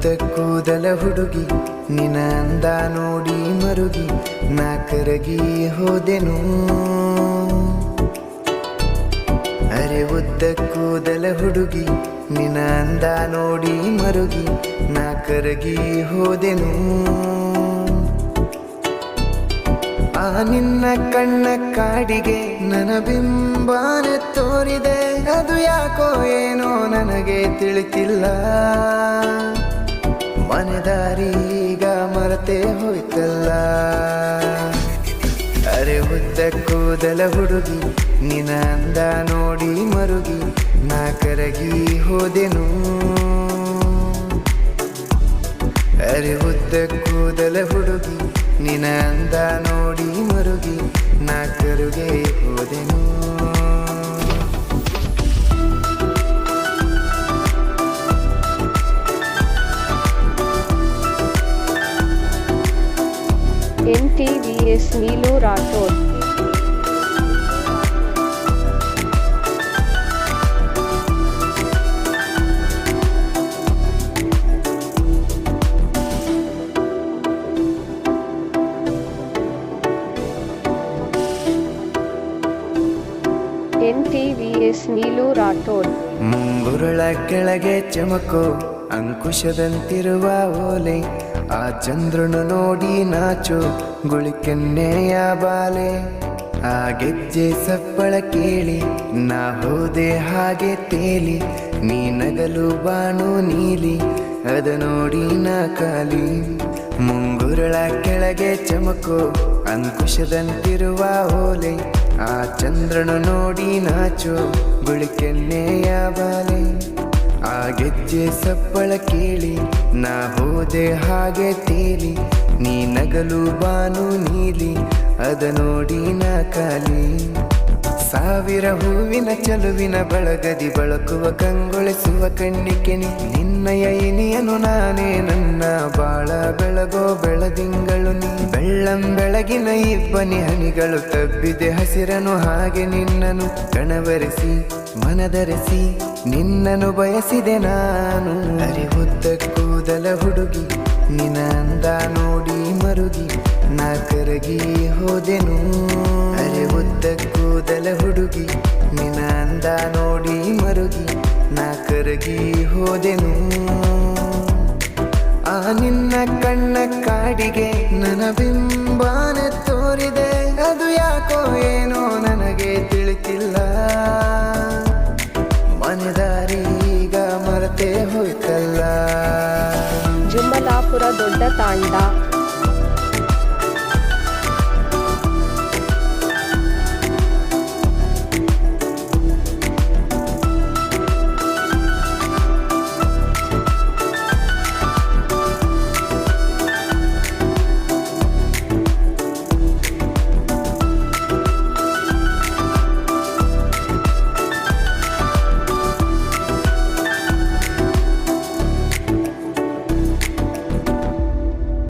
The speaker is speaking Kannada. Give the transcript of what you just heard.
ಉದ್ದ ಕೂದಲ ಹುಡುಗಿ ನಿನ ಅಂದ ನೋಡಿ ಮರುಗಿ ನಾ ಕರಗಿ ಹೋದೆನು. ಅರೆ ಉದ್ದ ಕೂದಲ ಹುಡುಗಿ ನಿನ ಅಂದ ನೋಡಿ ಮರುಗಿ ನಾ ಕರಗಿ ಹೋದೆನು. ಆ ನಿನ್ನ ಕಣ್ಣ ಕಾಡಿಗೆ ನನ್ನ ಬಿಂಬಾನ ತೋರಿದೆ, ಅದು ಯಾಕೋ ಏನೋ ನನಗೆ ತಿಳಿತಿಲ್ಲ. ಮನೆದಾರಿ ಈಗ ಮರೆತೇ ಹೋಯ್ತಲ್ಲ. ಅರೆ ಉದ್ದ ಕೂದಲ ಹುಡುಗಿ ನಿನ ಅಂದ ನೋಡಿ ಮರುಗಿ ನಾ ಕರಗಿ ಹೋದೆನು. ಅರೆ ಉದ್ದ ಕೂದಲ ಹುಡುಗಿ ನಿನ ಅಂದ ನೋಡಿ ಮರುಗಿ ನಾ ಕರುಗೆ ಹೋದೆನು. NTVS ನೀಲು ರಾಠೋಡ್. NTVS ನೀಲು ರಾಠೋಡ್. ಮುಂಗುರುಳ ಕೆಳಗೆ ಚಮಕೋ ಅಂಕುಶದಂತಿರುವ ಓಲೆ, ಆ ಚಂದ್ರನು ನೋಡಿ ನಾಚೋ ಗುಳಿಕೆನ್ನೆಯ ಬಾಲೆ. ಆ ಗೆಜ್ಜೆ ಸಪ್ಪಳ ಕೇಳಿ ನಾ ಹೋದೆ ಹಾಗೆ ತೇಲಿ, ನೀ ನಗಲು ಬಾನು ನೀಲಿ ಅದ ನೋಡಿ ನಾ ಕಾಲಿ. ಮುಂಗುರುಳ ಕೆಳಗೆ ಚಮಕೋ ಅಂಕುಶದಂತಿರುವ ಓಲೆ, ಆ ಚಂದ್ರನು ನೋಡಿ ನಾಚೋ ಗುಳಿಕೆನ್ನೆಯ ಬಾಲೆ. ಆ ಗೆಜ್ಜೆ ಸಪ್ಪಳ ಕೇಳಿ ನಾ ಹೋದೆ ಹಾಗೆ ತೇಲಿ, ನೀ ನಗಲು ಬಾನು ನೀಲಿ ಅದ ನೋಡಿ ನಾ ಕಾಲಿ. ಸಾವಿರ ಹೂವಿನ ಚಲುವಿನ ಬಳಗದಿ ಬಳಕುವ ಕಂಗೊಳಿಸುವ ಕಣ್ಣಿಕೆ ನಿನ್ನಯ ಇನಿಯನು ನಾನೇ, ನನ್ನ ಬಾಳ ಬೆಳಗೋ ಬೆಳದಿಂಗಳು ನೀ. ಬೆಳ್ಳಂ ಬೆಳಗಿನ ಇಬ್ಬನಿ ಹನಿಗಳು ತಬ್ಬಿದೆ ಹಸಿರನು ಹಾಗೆ ನಿನ್ನನು ಕಣವರಿಸಿ ಮನದರೆಸಿ ನಿನ್ನನು ಬಯಸಿದೆ ನಾನು. ಅರೆ ಉದ್ದ ಕೂದಲ ಹುಡುಗಿ ನಿನ ಅಂದ ನೋಡಿ ಮರುಗಿ ನಾ ಕರಗಿ ಹೋದೆನು. ಅರೆ ಉದ್ದ ಕೂದಲ ಹುಡುಗಿ ನಿನ ಅಂದ ನೋಡಿ ಮರುಗಿ ನಾ ಕರಗಿ ಹೋದೆನು. ಆ ನಿನ್ನ ಕಣ್ಣ ಕಾಡಿಗೆ ನನ್ನ ಬಿಂಬಾನ ತೋರಿದೆ, ಅದು ಯಾಕೋ ಏನೋ ನನಗೆ ತಿಳಿತಿಲ್ಲ. ಮನೆದಾರಿ ಈಗ ಮರೆತೇ ಹೋಯ್ತಲ್ಲ. ಜುಮ್ಮಲಾಪುರ ದೊಡ್ಡ ತಾಂಡ.